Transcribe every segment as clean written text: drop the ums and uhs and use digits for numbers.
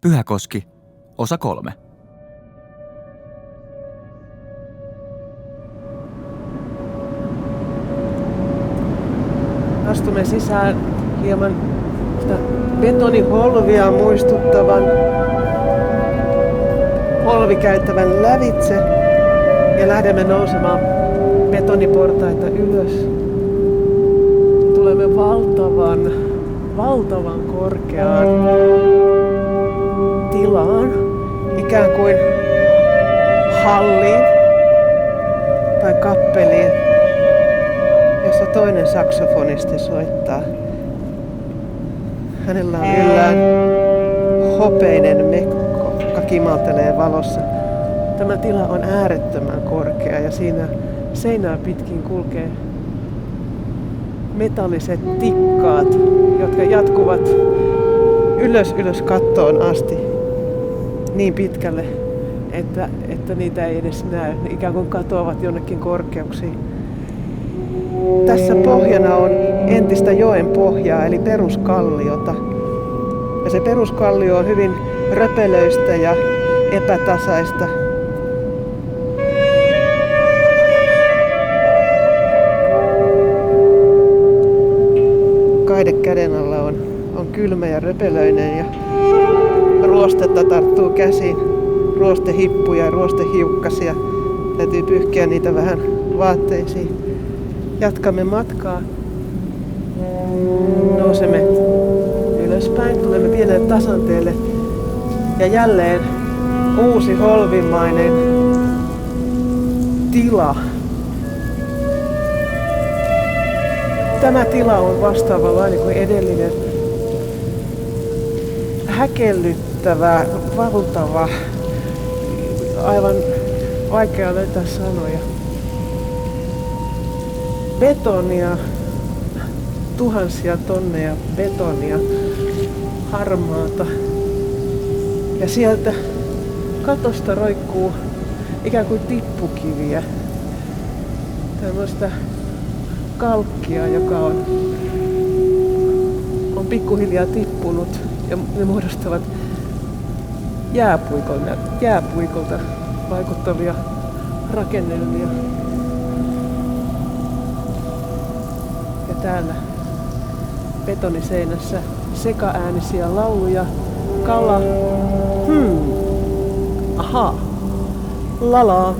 Pyhäkoski, osa 3. Astumme sisään hieman sitä betoniholvia muistuttavan holvikäyttävän lävitse ja lähdemme nousemaan betoniportaita ylös. Tulemme valtavan korkeaan tilaan, ikään kuin halliin tai kappeliin, jossa toinen saksofonisti soittaa. Hänellä on yllään hopeinen mekko, joka kimaltelee valossa. Tämä tila on äärettömän korkea ja siinä seinää pitkin kulkee metalliset tikkaat, jotka jatkuvat ylös kattoon asti niin pitkälle, että niitä ei edes näy. Ne ikään kuin katoavat jonnekin korkeuksiin. Tässä pohjana on entistä joen pohjaa, eli peruskalliota. Ja se peruskallio on hyvin röpelöistä ja epätasaista. Kaide käden alla on kylmä ja röpelöinen ja ruostetta tarttuu käsiin. Ruostehippuja ja ruostehiukkasia. Täytyy pyyhkiä niitä vähän vaatteisiin. Jatkamme matkaa. Nousemme ylöspäin, tulemme pienelle tasanteelle ja jälleen uusi holvimainen tila. Tämä tila on vastaavanlainen kuin edellinen. Häkellyttävä, valtava, aivan vaikea löytää sanoja. Betonia, tuhansia tonneja betonia, harmaata. Ja sieltä katosta roikkuu ikään kuin tippukiviä. Tällaista kalkkia, joka on pikkuhiljaa tippunut ja ne muodostavat jääpuikolta vaikuttavia rakennelmia. Ja täällä betoniseinässä sekaäänisiä lauluja. Kala. Aha. Lalaa.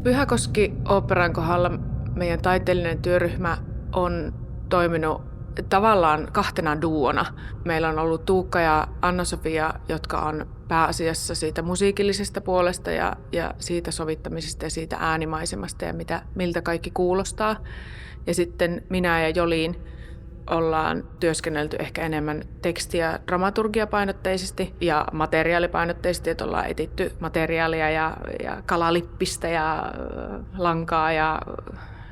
Pyhäkoski oopperan kohdalla meidän taiteellinen työryhmä on toiminut tavallaan kahtena duona. Meillä on ollut Tuukka ja Anna-Sofia, jotka on pääasiassa siitä musiikillisesta puolesta ja siitä sovittamisesta ja siitä äänimaisemasta ja miltä kaikki kuulostaa. Ja sitten minä ja Joliin ollaan työskennelty ehkä enemmän teksti- ja dramaturgiapainotteisesti ja materiaalipainotteisesti, että ollaan etitty materiaalia ja kalalippistä ja lankaa ja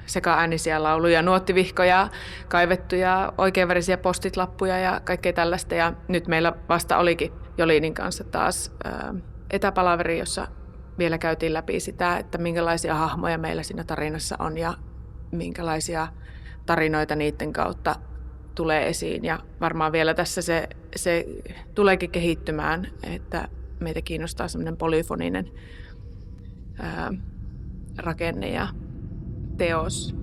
sekaäänisiä lauluja, nuottivihkoja, kaivettuja oikeanvärisiä postitlappuja ja kaikkea tällaista. Ja nyt meillä vasta olikin Joliinin kanssa taas etäpalaveri, jossa vielä käytiin läpi sitä, että minkälaisia hahmoja meillä siinä tarinassa on ja minkälaisia tarinoita niiden kautta tulee esiin. Ja varmaan vielä tässä se tuleekin kehittymään, että meitä kiinnostaa semmoinen polyfoninen rakenne ja teos.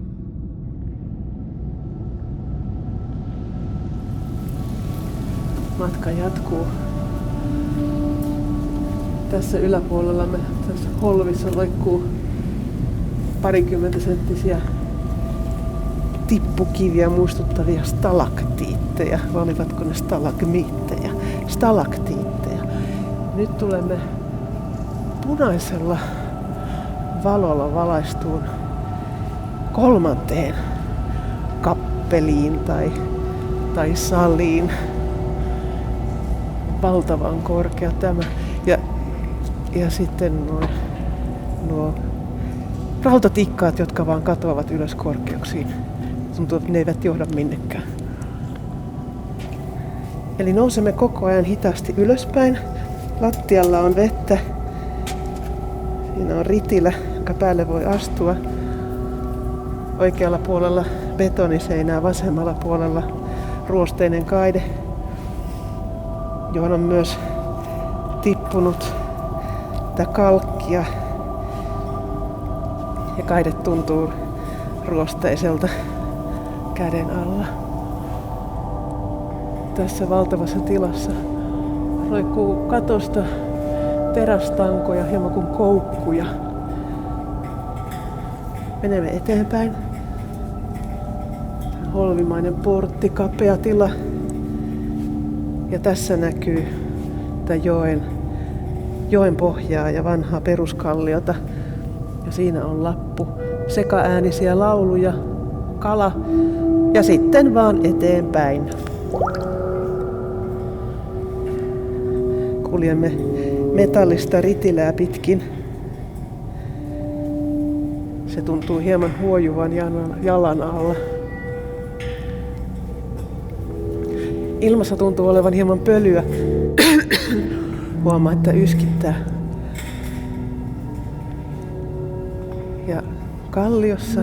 Matka jatkuu. Tässä yläpuolella tässä holvissa roikkuu parikymmentäsenttisiä tippukiviä muistuttavia stalaktiitteja. Vai olivatko ne stalagmiitteja? Stalaktiitteja. Nyt tulemme punaisella valolla valaistuun kolmanteen kappeliin tai saliin. Valtavan korkea tämä. Ja sitten nuo rautatikkaat, jotka vaan katoavat ylös korkeuksiin. Tuntuu, että ne eivät johda minnekään. Eli nousemme koko ajan hitaasti ylöspäin. Lattialla on vettä. Siinä on ritilä, jonka päälle voi astua. Oikealla puolella betoniseinää, vasemmalla puolella ruosteinen kaide, johon on myös tippunut tätä kalkkia. Ja kaide tuntuu ruosteiselta käden alla. Tässä valtavassa tilassa roikkuu katosta terästankoja, hieman kuin koukkuja. Menemme eteenpäin. Holvimainen portti, kapea tila. Ja tässä näkyy tätä joen pohjaa ja vanhaa peruskalliota. Ja siinä on lappu. Sekaäänisiä lauluja, kala ja sitten vaan eteenpäin. Kuljemme metallista ritilää pitkin. Se tuntuu hieman huojuvan jalan alla. Ilmassa tuntuu olevan hieman pölyä. Huomaa, että yskittää. Ja kalliossa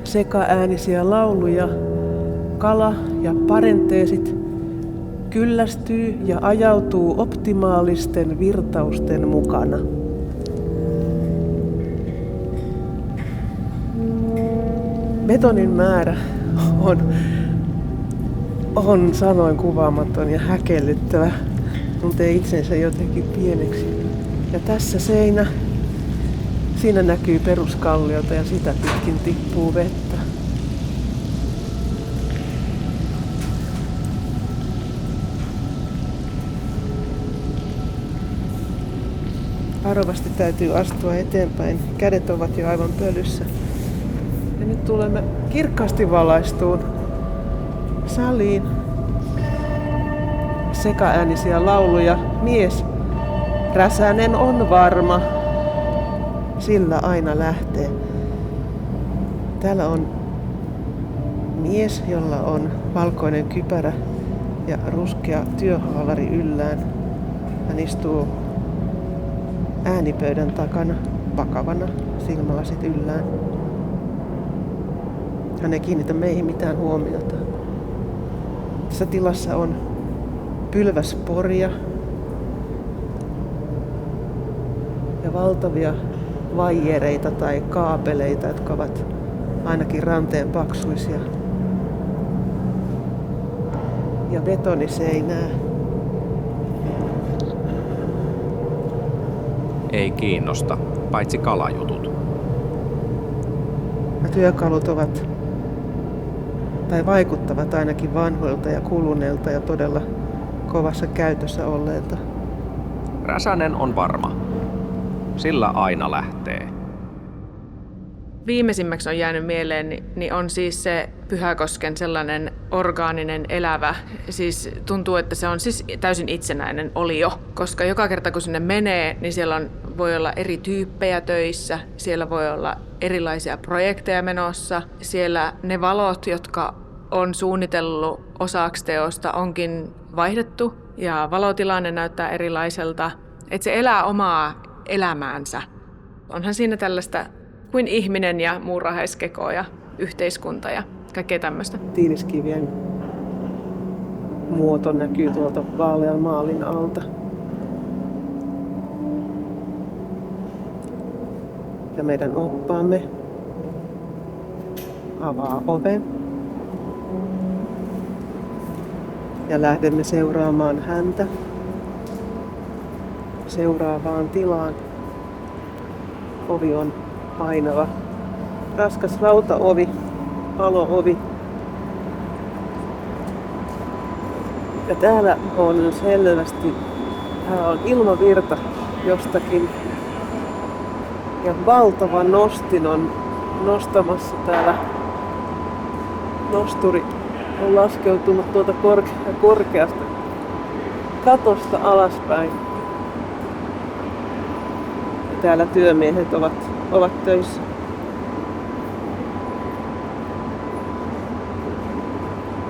sekaäänisiä lauluja, kala ja parenteesit kyllästyy ja ajautuu optimaalisten virtausten mukana. Betonin määrä on sanoin kuvaamaton ja häkellyttävä. Tuntee itsensä jotenkin pieneksi. Ja tässä seinä. Siinä näkyy peruskalliota ja sitä pitkin tippuu vettä. Varovasti täytyy astua eteenpäin. Kädet ovat jo aivan pölyssä. Ja nyt tulemme kirkkaasti valaistuun saliin. Sekaäänisiä lauluja. Mies. Räsänen on varma. Sillä aina lähtee. Täällä on mies, jolla on valkoinen kypärä ja ruskea työhaalari yllään. Hän istuu äänipöydän takana vakavana, silmälasit yllään. Hän ei kiinnitä meihin mitään huomiota. Tässä tilassa on pylväsporia ja valtavia vaijereita tai kaapeleita, jotka ovat ainakin ranteen paksuisia. Ja betoniseinää. Ei kiinnosta, paitsi kalajutut. Ja työkalut ovat, tai vaikuttavat ainakin vanhoilta ja kuluneilta ja todella kovassa käytössä olleilta. Räsänen on varma. Sillä aina lähtee. Viimeisimmäksi on jäänyt mieleen, niin on siis se Pyhäkosken sellainen orgaaninen elävä. Siis tuntuu, että se on siis täysin itsenäinen olio, koska joka kerta kun sinne menee, niin siellä voi olla eri tyyppejä töissä, siellä voi olla erilaisia projekteja menossa, siellä ne valot, jotka on suunnitellut osaksi teosta, onkin vaihdettu ja valotilanne näyttää erilaiselta, että se elää omaa elämäänsä. Onhan siinä tällaista kuin ihminen ja muurahaiskeko ja yhteiskunta ja kaikkea tämmöistä. Tiiliskivien muoto näkyy tuolta vaalean maalin alta. Ja meidän oppaamme avaa oven. Ja lähdemme seuraamaan häntä seuraavaan tilaan. Ovi on painava. Raskas rautaovi, paloovi. Ja täällä on selvästi, täällä on ilmavirta jostakin. Ja valtava nostin on nostamassa täällä. Nosturi on laskeutunut tuolta korkeasta katosta alaspäin. Ja täällä työmiehet ovat töissä.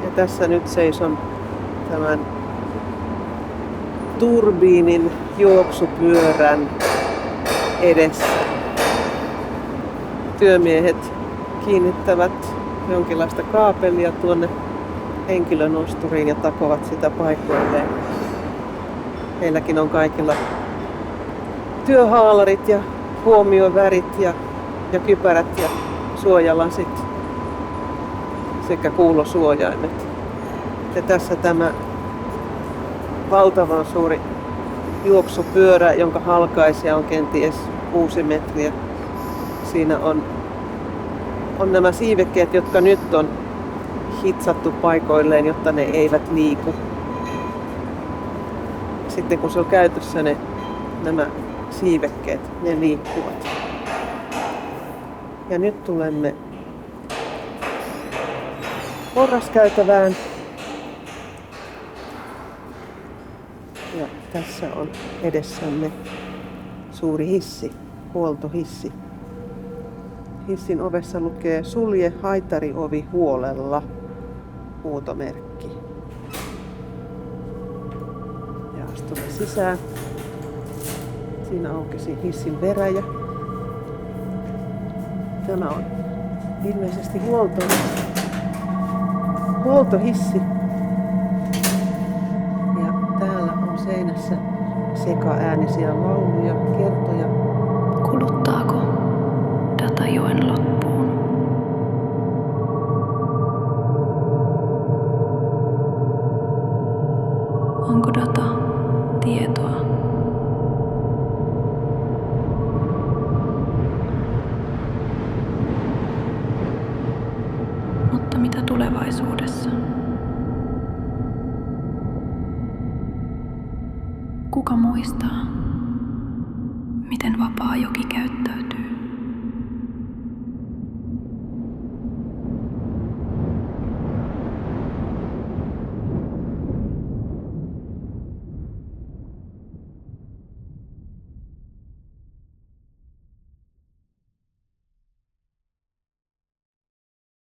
Ja tässä nyt seison tämän turbiinin juoksupyörän edessä. Työmiehet kiinnittävät jonkinlaista kaapelia tuonne henkilönosturiin ja takovat sitä paikoilleen. Heilläkin on kaikilla työhaalarit ja huomiovärit ja kypärät ja suojalasit sekä kuulosuojaimet. Ja tässä tämä valtavan suuri juoksupyörä, jonka halkaisija on kenties 6 metriä. Siinä on nämä siivekkeet, jotka nyt on hitsattu paikoilleen, jotta ne eivät liiku. Sitten kun se on käytössä nämä siivekkeet, ne liikkuvat. Ja nyt tulemme porraskäytävään. Ja tässä on edessämme suuri hissi, huoltohissi. Hissin ovessa lukee "Sulje haitariovi huolella" huutomerkki. Ja astumme sisään. Siinä aukesi hissin veräjä. Tämä on ilmeisesti huoltohissi. Ja täällä on seinässä sekaäänisiä lauluja, kertoja. Kuluttaako data joen loppuun? Onko data tietoa? Mutta mitä tulevaisuudessa? Kuka muistaa?